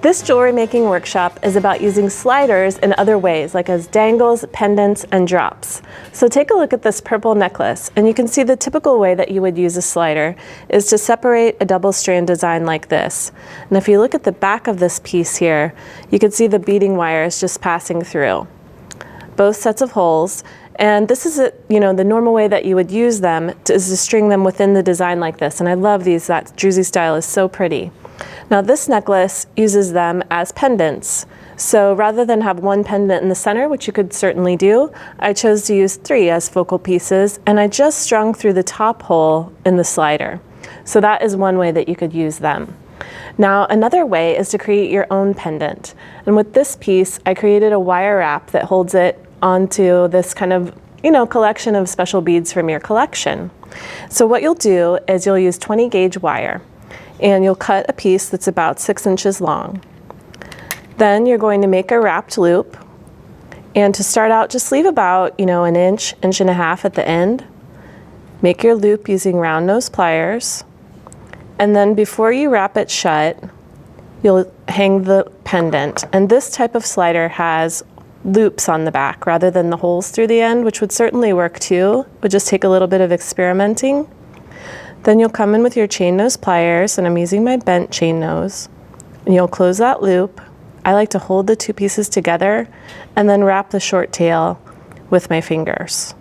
This jewelry making workshop is about using sliders in other ways, like as dangles, pendants, and drops. So take a look at this purple necklace, and you can see the typical way that you would use a slider is to separate a double strand design like this. And if you look at the back of this piece here, you can see the beading wires just passing through both sets of holes. And this is the normal way that you would use them is to string them within the design like this. And I love these, that druzy style is so pretty. Now this necklace uses them as pendants. So rather than have one pendant in the center, which you could certainly do, I chose to use 3 as focal pieces, and I just strung through the top hole in the slider. So that is one way that you could use them. Now another way is to create your own pendant. And with this piece, I created a wire wrap that holds it onto this kind of, collection of special beads from your collection. So what you'll do is you'll use 20 gauge wire, and you'll cut a piece that's about 6 inches long. Then you're going to make a wrapped loop, and to start out, just leave about, an inch, inch and a half at the end. Make your loop using round nose pliers, and then before you wrap it shut, you'll hang the pendant. And this type of slider has loops on the back rather than the holes through the end, which would certainly work too. It would just take a little bit of experimenting. Then you'll come in with your chain nose pliers, and I'm using my bent chain nose, and you'll close that loop. I like to hold the 2 pieces together and then wrap the short tail with my fingers.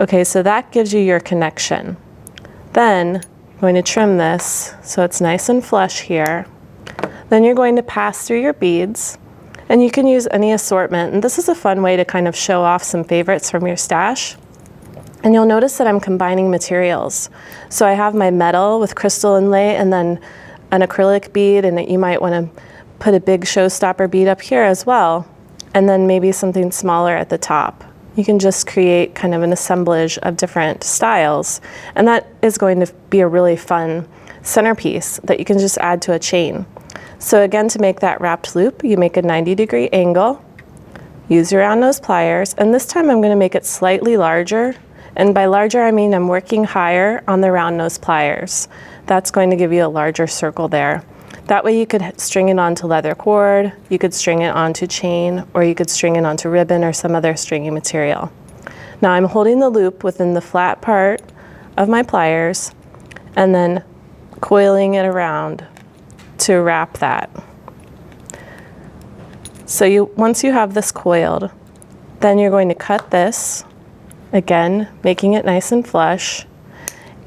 Okay, so that gives you your connection. Then I'm going to trim this so it's nice and flush here. Then you're going to pass through your beads, and you can use any assortment. And this is a fun way to kind of show off some favorites from your stash. And you'll notice that I'm combining materials. So I have my metal with crystal inlay and then an acrylic bead, and you might want to put a big showstopper bead up here as well, and then maybe something smaller at the top. You can just create kind of an assemblage of different styles, and that is going to be a really fun centerpiece that you can just add to a chain. So again, to make that wrapped loop, you make a 90-degree angle, use your round nose pliers, and this time I'm going to make it slightly larger. And by larger, I mean I'm working higher on the round nose pliers. That's going to give you a larger circle there. That way you could string it onto leather cord, you could string it onto chain, or you could string it onto ribbon or some other stringy material. Now I'm holding the loop within the flat part of my pliers and then coiling it around to wrap that. So once you have this coiled, then you're going to cut this, again, making it nice and flush.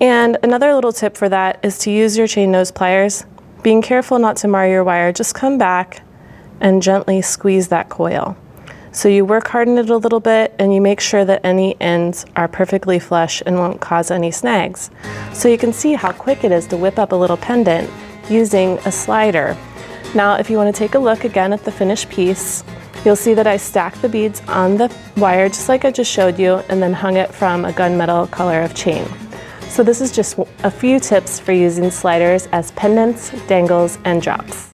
And another little tip for that is to use your chain nose pliers, being careful not to mar your wire. Just come back and gently squeeze that coil. So you work hard in it a little bit, and you make sure that any ends are perfectly flush and won't cause any snags. So you can see how quick it is to whip up a little pendant using a slider. Now, if you want to take a look again at the finished piece, you'll see that I stacked the beads on the wire just like I just showed you, and then hung it from a gunmetal color of chain. So this is just a few tips for using sliders as pendants, dangles, and drops.